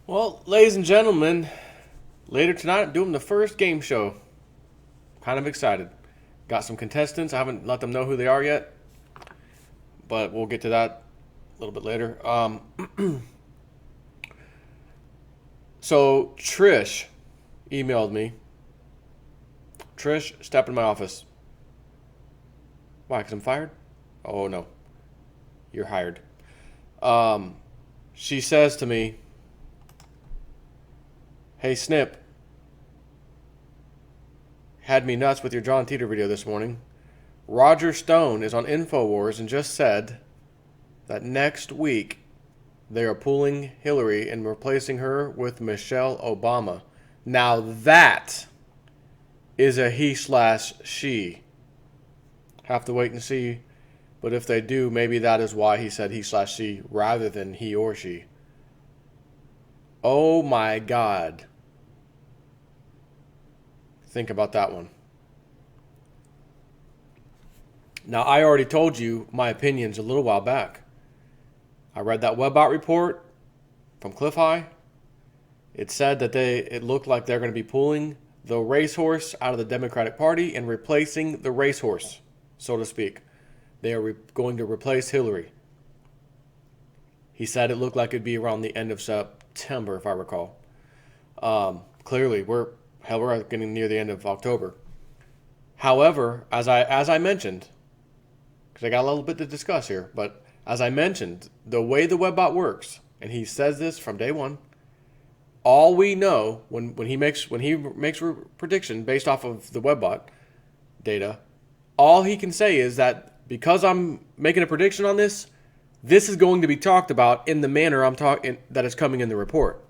Well, ladies and gentlemen, later tonight I'm doing the first game show. Kind of excited. Got some contestants. I haven't let them know who they are yet, but we'll get to that a little bit later. So Trish emailed me. Trish, step in my office. Why? Because I'm fired? Oh no, you're hired. Um, she says to me, "Hey Snip, had me nuts with your John Titor video this morning. Roger Stone is on InfoWars and just said that next week they are pulling Hillary and replacing her with Michelle Obama. Now that is a he/she. Have to wait and see. But if they do, maybe that is why he said he/she rather than he or she. Oh my God. Think about that one. Now, I already told you my opinions a little while back. I read that Webbot report from Cliff High. It said that it looked like they're going to be pulling the racehorse out of the Democratic Party and replacing the racehorse, so to speak. They are going to replace Hillary. He said it looked like it'd be around the end of September, if I recall. Clearly, we're getting near the end of October. However, as I mentioned, because I got a little bit to discuss here, but as I mentioned, the way the Webbot works, and he says this from day one, all we know when he makes a prediction based off of the Webbot data, all he can say is that because I'm making a prediction on this, this is going to be talked about in the manner I'm talking that is coming in the report.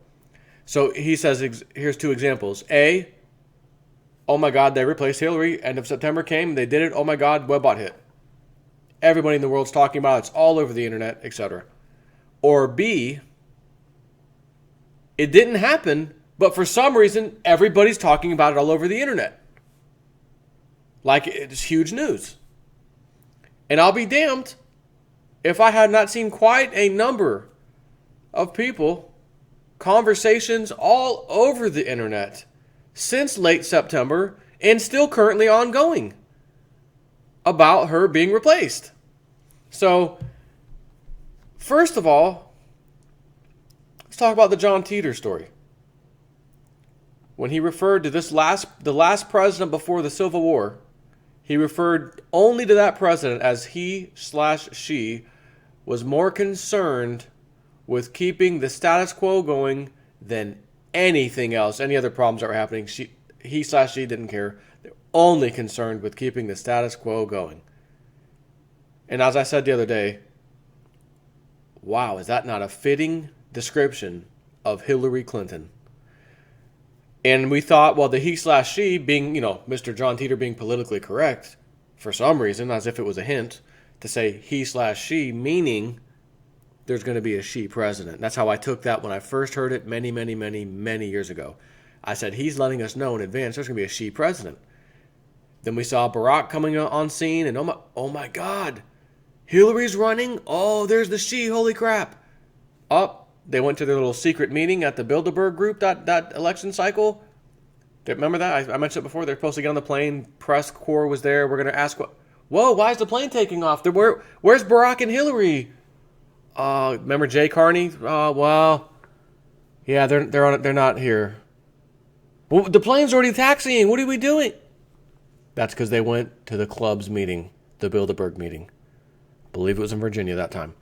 So he says, here's two examples. A, oh my God, they replaced Hillary. End of September came, they did it. Oh my God, Webbot hit. Everybody in the world's talking about it. It's all over the internet, etc. Or B, it didn't happen, but for some reason, everybody's talking about it all over the internet. Like it's huge news. And I'll be damned if I had not seen quite a number of people, conversations all over the internet since late September and still currently ongoing about her being replaced. So, first of all, let's talk about the John Titor story. When he referred to the last president before the Civil War, he referred only to that president as he/she was more concerned with keeping the status quo going than anything else, any other problems that were happening. He/she didn't care. They're only concerned with keeping the status quo going. And as I said the other day, wow, is that not a fitting description of Hillary Clinton? And we thought, well, the he/she being, Mr. John Titor being politically correct for some reason, as if it was a hint, to say he/she, meaning there's going to be a she president. That's how I took that when I first heard it many, many, many, many years ago. I said, he's letting us know in advance there's going to be a she president. Then we saw Barack coming on scene, and oh my God, Hillary's running. Oh, there's the she. Holy crap. They went to their little secret meeting at the Bilderberg group that election cycle. Remember that? I mentioned it before. They're supposed to get on the plane. Press corps was there. We're going to ask, whoa, why is the plane taking off? Where's Barack and Hillary? Remember Jay Carney? Well, yeah, they're not here. Well, the plane's already taxiing. What are we doing? That's because they went to the club's meeting, the Bilderberg meeting. I believe it was in Virginia that time.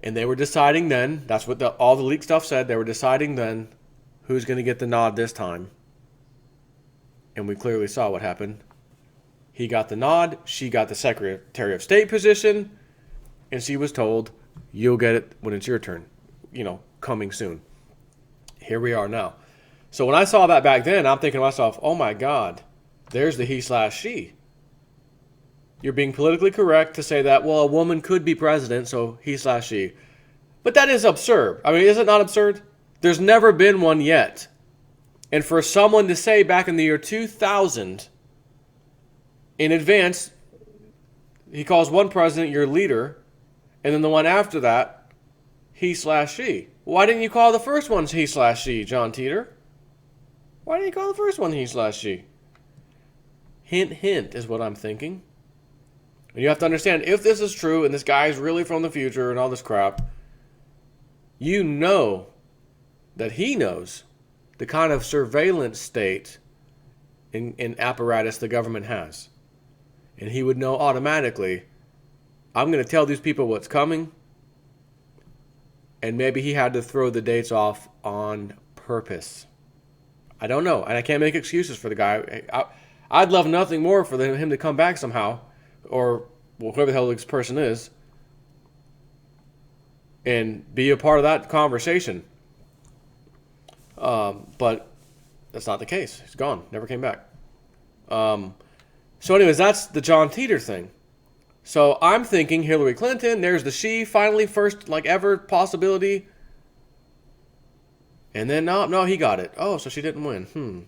And they were deciding then, that's what all the leaked stuff said, they were deciding then who's going to get the nod this time. And we clearly saw what happened. He got the nod, she got the Secretary of State position, and she was told, you'll get it when it's your turn, coming soon. Here we are now. So when I saw that back then, I'm thinking to myself, oh my God, there's the he/she. You're being politically correct to say that, well, a woman could be president, so he/she. But that is absurd. I mean, is it not absurd? There's never been one yet. And for someone to say back in the year 2000, in advance, he calls one president your leader, and then the one after that, he/she. Why didn't you call the first one he/she, John Titor? Why didn't you call the first one he/she? Hint, hint is what I'm thinking. And you have to understand, if this is true and this guy is really from the future and all this crap, you know that he knows the kind of surveillance state and apparatus the government has. And he would know automatically, I'm going to tell these people what's coming. And maybe he had to throw the dates off on purpose. I don't know. And I can't make excuses for the guy. I'd love nothing more for him to come back somehow. Or whoever the hell this person is. And be a part of that conversation. But that's not the case. He's gone. Never came back. So anyways, that's the John Titor thing. So I'm thinking Hillary Clinton, there's the she, finally first like ever possibility. And then no, he got it. Oh, so she didn't win.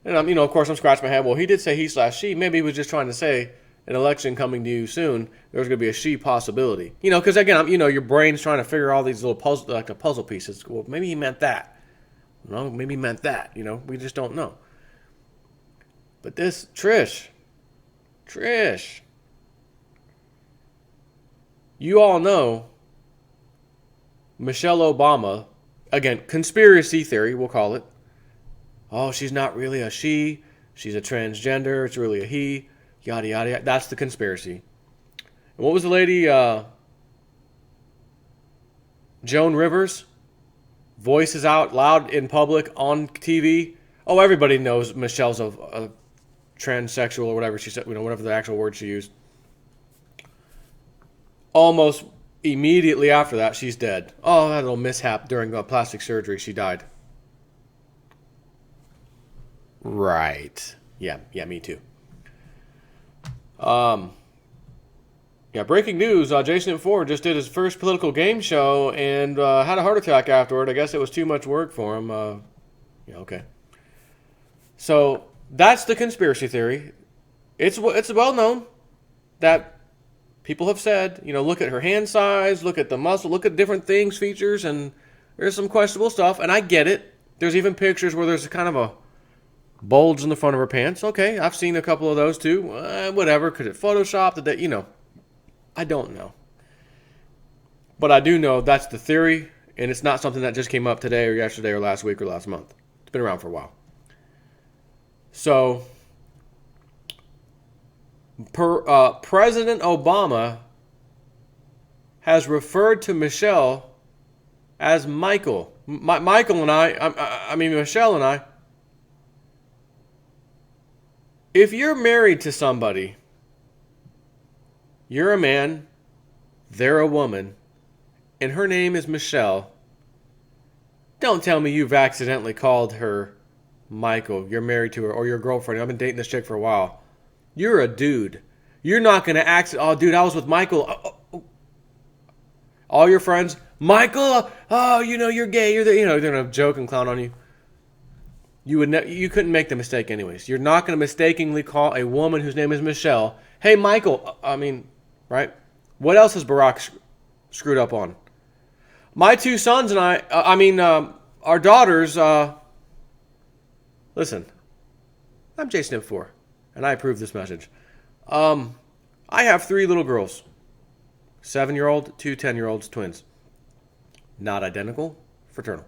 And I'm, of course I'm scratching my head. Well, he did say he/she. Maybe he was just trying to say an election coming to you soon, there's going to be a she possibility. Because again, your brain's trying to figure all these little puzzle, like the puzzle pieces. Well, maybe he meant that. No, maybe he meant that. We just don't know. But this, Trish, you all know Michelle Obama, again, conspiracy theory, we'll call it. Oh, she's not really a she. She's a transgender. It's really a he. Yada, yada, yada. That's the conspiracy. And what was the lady, Joan Rivers? Voices out loud in public on TV. Oh, everybody knows Michelle's a transsexual or whatever she said, whatever the actual word she used. Almost immediately after that, she's dead. Oh, that little mishap during plastic surgery, she died. Right. Yeah, me too. Breaking news, Jason Ford just did his first political game show and had a heart attack afterward. I guess it was too much work for him. Okay. So that's the conspiracy theory. It's well known that people have said, look at her hand size, look at the muscle, look at different things, features, and there's some questionable stuff, and I get it. There's even pictures where there's kind of a bulge in the front of her pants. Okay, I've seen a couple of those too. Whatever, could it Photoshop? Did they, I don't know. But I do know that's the theory, and it's not something that just came up today or yesterday or last week or last month. It's been around for a while. So, President Obama has referred to Michelle as Michael. Michael and Michelle and I. If you're married to somebody, you're a man, they're a woman, and her name is Michelle, don't tell me you've accidentally called her Michael. You're married to her, or your girlfriend. I've been dating this chick for a while. You're a dude. You're not going to oh, dude, I was with Michael. All your friends, Michael, you're gay. You're they're going to joke and clown on you. You couldn't make the mistake anyways. You're not going to mistakenly call a woman whose name is Michelle, hey, Michael. Right? What else has Barack screwed up on? My two sons and our daughters, listen, I'm Jason M4, and I approve this message. I have 3 little girls, 7-year-old, 2 10-year-olds, twins. Not identical, fraternal.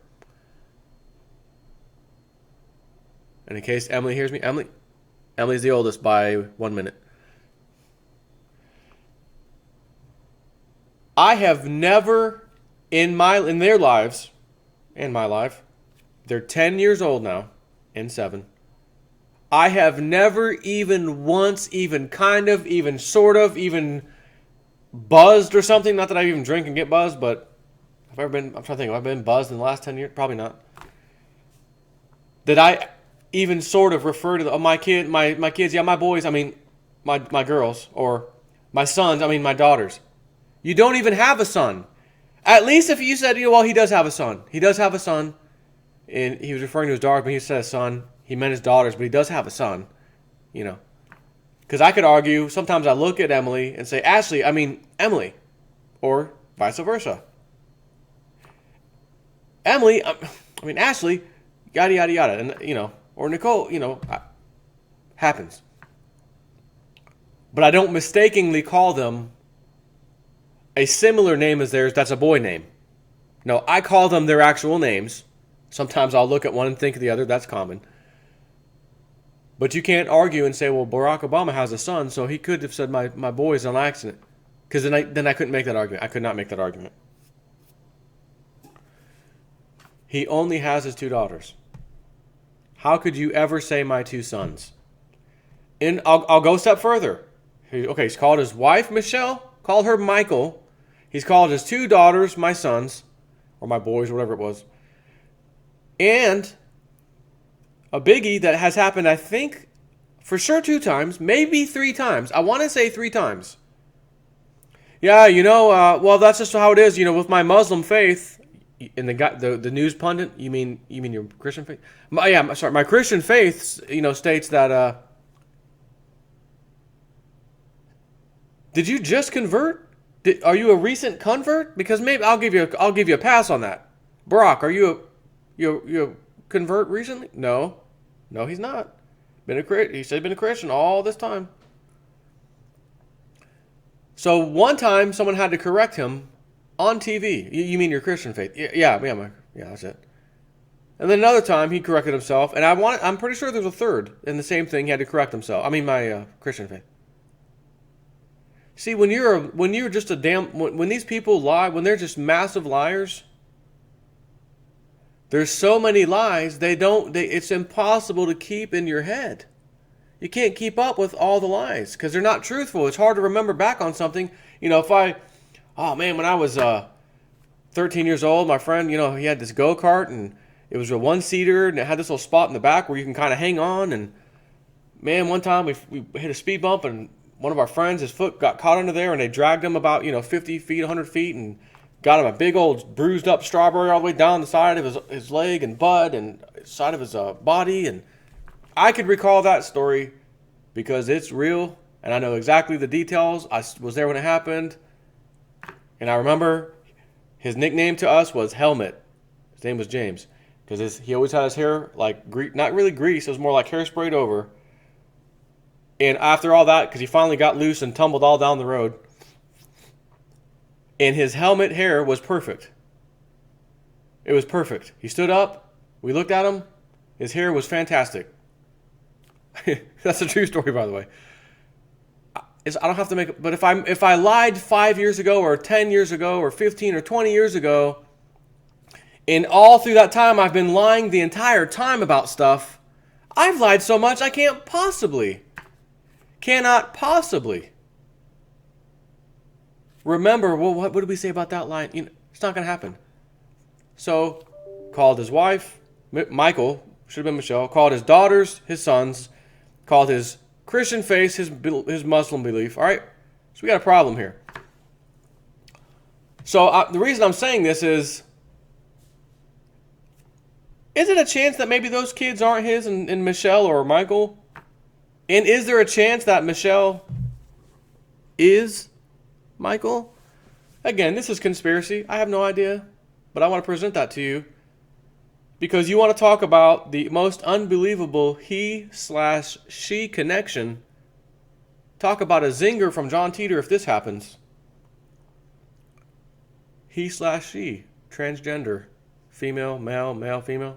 And in case Emily hears me, Emily's the oldest by 1 minute. I have never in their lives, in my life, they're 10 years old now, and 7. I have never even once, even kind of, even sort of, even buzzed or something. Not that I even drink and get buzzed, but I'm trying to think, have I been buzzed in the last 10 years? Probably not. That I even sort of refer to my kids, my boys, my girls, or my sons, my daughters. You don't even have a son. At least if you said, he does have a son. He does have a son. And he was referring to his daughter, but he said a son. He meant his daughters, but he does have a son. Because I could argue, sometimes I look at Emily and say, Emily. Or vice versa. Emily, Ashley, yada, yada, yada. And, or Nicole, happens. But I don't mistakenly call them a similar name as theirs that's a boy name. No, I call them their actual names. Sometimes I'll look at one and think of the other. That's common. But you can't argue and say, well, Barack Obama has a son, so he could have said my boy is on accident. Because then I couldn't make that argument. I could not make that argument. He only has his 2 daughters. How could you ever say my 2 sons? And I'll go a step further. Okay, he's called his wife, Michelle, called her Michael. He's called his 2 daughters, my sons, or my boys, or whatever it was. And a biggie that has happened, I think, for sure 2 times, maybe 3 times. I want to say 3 times. Yeah, well, that's just how it is, with my Muslim faith. And the news pundit, you mean your Christian faith? My Christian faith, states that. Did you just convert? Are you a recent convert? Because maybe I'll give you a pass on that. Barack, are you a convert recently? No, he's not. He said he's been a Christian all this time. So one time someone had to correct him on TV. You mean your Christian faith? Yeah, that's it. And then another time he corrected himself, and I'm pretty sure there's a third in the same thing. He had to correct himself. My Christian faith. See, when you're just when these people lie, when they're just massive liars, there's so many lies it's impossible to keep in your head. You can't keep up with all the lies because they're not truthful. It's hard to remember back on something. When I was 13 years old, my friend, he had this go-kart and it was a 1-seater and it had this little spot in the back where you can kind of hang on. And man, one time we hit a speed bump and one of our friends, his foot got caught under there and they dragged him about, 50 feet, 100 feet and got him a big old bruised up strawberry all the way down the side of his leg and butt and side of his body. And I could recall that story because it's real and I know exactly the details. I was there when it happened. And I remember his nickname to us was Helmet. His name was James because he always had his hair like not really grease. It was more like hair sprayed over. And after all that, because he finally got loose and tumbled all down the road, and his helmet hair was perfect. It was perfect. He stood up. We looked at him. His hair was fantastic. That's a true story, by the way. I don't have to make it, but if I lied 5 years ago or 10 years ago or 15 or 20 years ago, and all through that time I've been lying the entire time about stuff, I've lied so much I cannot possibly remember, well, what did we say about that line? It's not going to happen. So, called his wife, Michael, should have been Michelle, called his daughters, his sons, called his Christian faith, his Muslim belief. All right? So we got a problem here. So the reason I'm saying this is it a chance that maybe those kids aren't his and Michelle or Michael? And is there a chance that Michelle is Michael? Again, this is conspiracy. I have no idea. But I want to present that to you. Because you want to talk about the most unbelievable he/she connection. Talk about a zinger from John Titor if this happens. He/she. Transgender. Female, male, female.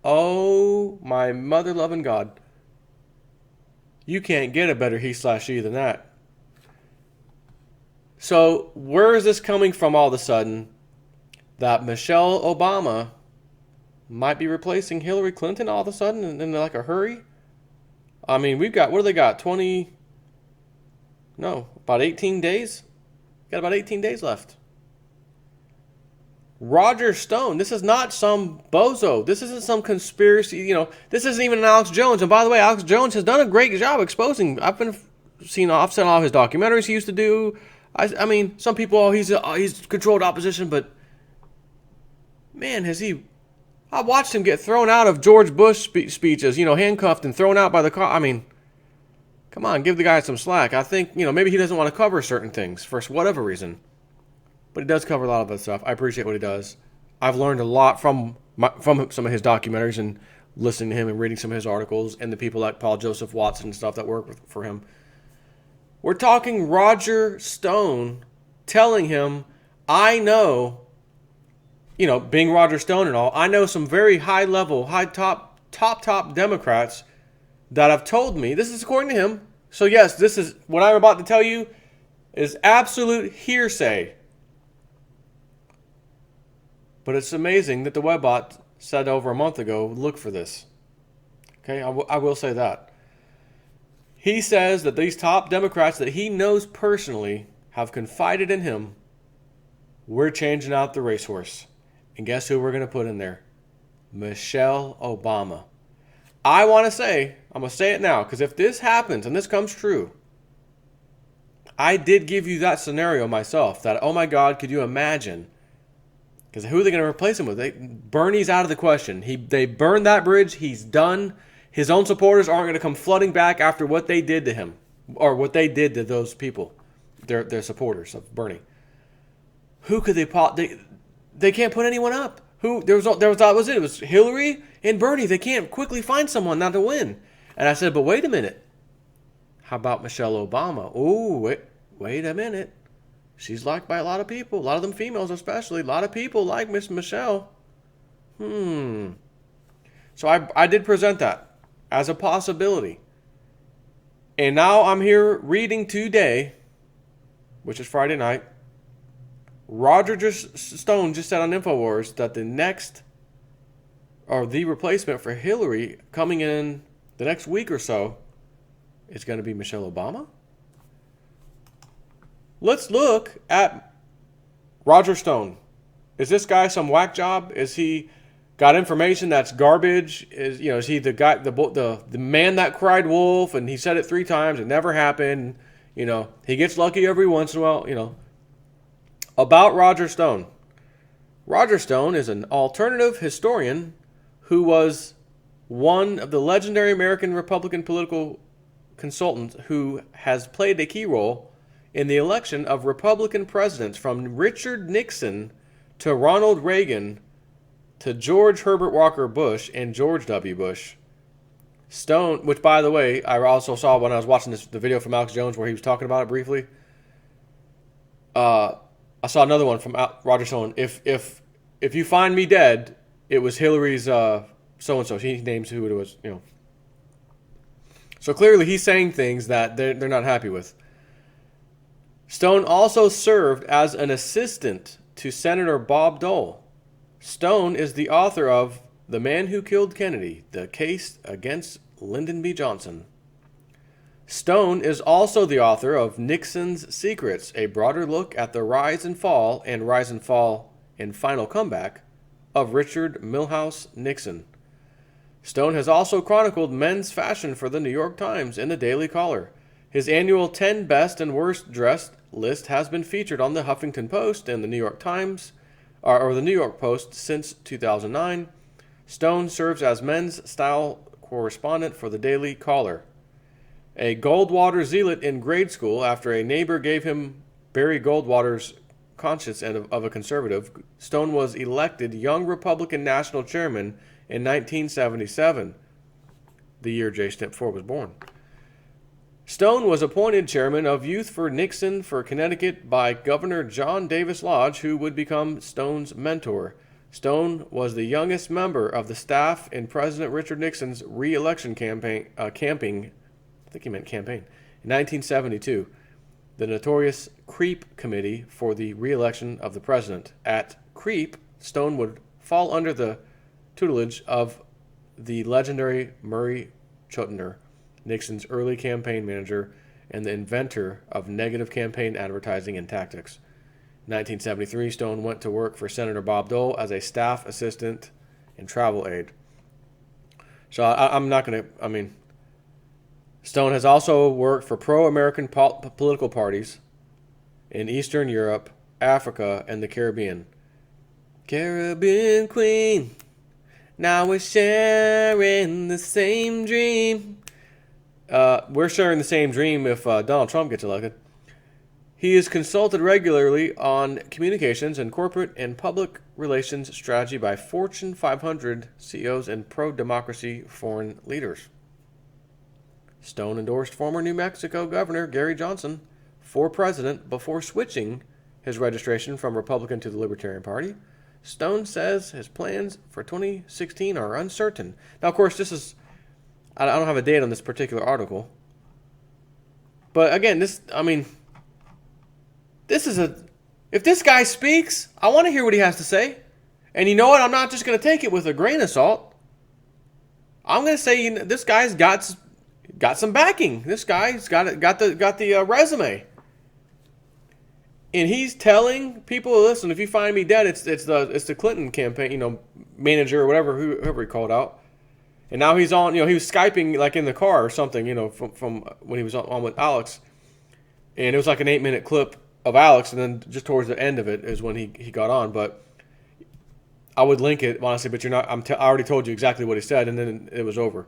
Oh, my mother-loving God. You can't get a better he/she than that. So, where is this coming from all of a sudden? That Michelle Obama might be replacing Hillary Clinton all of a sudden in like a hurry? I mean, we've got, what do they got? About 18 days? Got about 18 days left. Roger Stone, this is not some bozo. This isn't some conspiracy, this isn't even Alex Jones. And by the way, Alex Jones has done a great job exposing. I've seen all of his documentaries he used to do. I mean, some people, he's controlled opposition, but man, I watched him get thrown out of George Bush speeches, handcuffed and thrown out by the car. I mean, come on, give the guy some slack. I think, maybe he doesn't want to cover certain things for whatever reason. But he does cover a lot of that stuff. I appreciate what he does. I've learned a lot from some of his documentaries and listening to him and reading some of his articles, and the people like Paul Joseph Watson and stuff that work for him. We're talking Roger Stone telling him, I know, being Roger Stone and all, I know some very high level, top Democrats that have told me, this is according to him. So yes, this is what I'm about to tell you is absolute hearsay. But it's amazing that the Webbot said over a month ago, look for this. Okay, I will say that. He says that these top Democrats that he knows personally have confided in him, we're changing out the racehorse. And guess who we're going to put in there? Michelle Obama. I'm going to say it now, because if this happens and this comes true, I did give you that scenario myself, that, oh my God, could you imagine? Because who are they going to replace him with? Bernie's out of the question. They burned that bridge. He's done. His own supporters aren't going to come flooding back after what they did to him, or what they did to those people, their supporters of Bernie. Who could they can't put anyone up. That was it. It was Hillary and Bernie. They can't quickly find someone not to win. And I said, but wait a minute. How about Michelle Obama? Oh, wait a minute. She's liked by a lot of people, a lot of them females especially. A lot of people like Miss Michelle. So I did present that as a possibility. And now I'm here reading today, which is Friday night. Roger Stone just said on InfoWars that the replacement for Hillary coming in the next week or so is going to be Michelle Obama. Let's look at Roger Stone. Is this guy some whack job? Is he got information that's garbage? Is he the guy, the man that cried wolf, and he said it 3 times, it never happened? He gets lucky every once in a while. About Roger Stone. Roger Stone is an alternative historian who was one of the legendary American Republican political consultants who has played a key role in the election of Republican presidents from Richard Nixon to Ronald Reagan to George Herbert Walker Bush and George W. Bush. Stone, which by the way, I also saw when I was watching the video from Alex Jones where he was talking about it briefly. I saw another one from Roger Stone. If you find me dead, it was Hillary's so-and-so. He names who it was, So clearly he's saying things that they're not happy with. Stone also served as an assistant to Senator Bob Dole. Stone is the author of The Man Who Killed Kennedy, The Case Against Lyndon B. Johnson. Stone is also the author of Nixon's Secrets, a broader look at the rise and fall and final comeback of Richard Milhous Nixon. Stone has also chronicled men's fashion for the New York Times and the Daily Caller. His annual 10 best and worst dressed list has been featured on the Huffington Post and the New York Times, or the New York Post since 2009. Stone serves as men's style correspondent for the Daily Caller. A Goldwater zealot in grade school after a neighbor gave him Barry Goldwater's conscience of a conservative, Stone was elected Young Republican National Chairman in 1977, the year J. Stimp 4 was born. Stone was appointed chairman of Youth for Nixon for Connecticut by Governor John Davis Lodge, who would become Stone's mentor. Stone was the youngest member of the staff in President Richard Nixon's re-election campaign, in 1972, the notorious CREEP Committee for the re-election of the president. At CREEP, Stone would fall under the tutelage of the legendary Murray Chotiner, Nixon's early campaign manager and the inventor of negative campaign advertising and tactics. In 1973, Stone went to work for Senator Bob Dole as a staff assistant and travel aide. So I'm not going to, Stone has also worked for pro-American political parties in Eastern Europe, Africa, and the Caribbean. Caribbean Queen, now we're sharing the same dream. We're sharing the same dream if Donald Trump gets elected. He is consulted regularly on communications and corporate and public relations strategy by Fortune 500 CEOs and pro-democracy foreign leaders. Stone endorsed former New Mexico Governor Gary Johnson for president before switching his registration from Republican to the Libertarian Party. Stone says his plans for 2016 are uncertain. Now, of course, I don't have a date on this particular article. But again, if this guy speaks, I want to hear what he has to say. And you know what? I'm not just going to take it with a grain of salt. I'm going to say this guy's got some backing. This guy's got the resume. And he's telling people, listen, if you find me dead, it's the Clinton campaign, manager or whoever he called out. And now he's on, he was Skyping like in the car or something, from when he was on with Alex. And it was like an 8-minute clip of Alex, and then just towards the end of it is when he got on. But I would link it, honestly, but you're not. I already told you exactly what he said, and then it was over.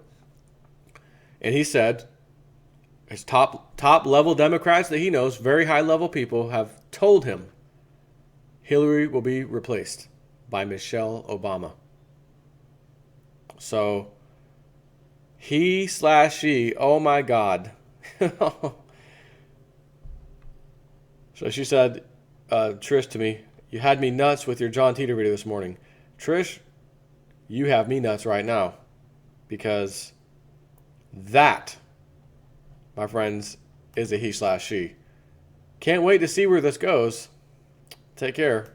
And he said his top level Democrats that he knows, very high level people, have told him Hillary will be replaced by Michelle Obama. So she, oh my God. So she said, Trish, to me, you had me nuts with your John Titor video this morning. Trish, you have me nuts right now. Because that, my friends, is a he/she. Can't wait to see where this goes. Take care.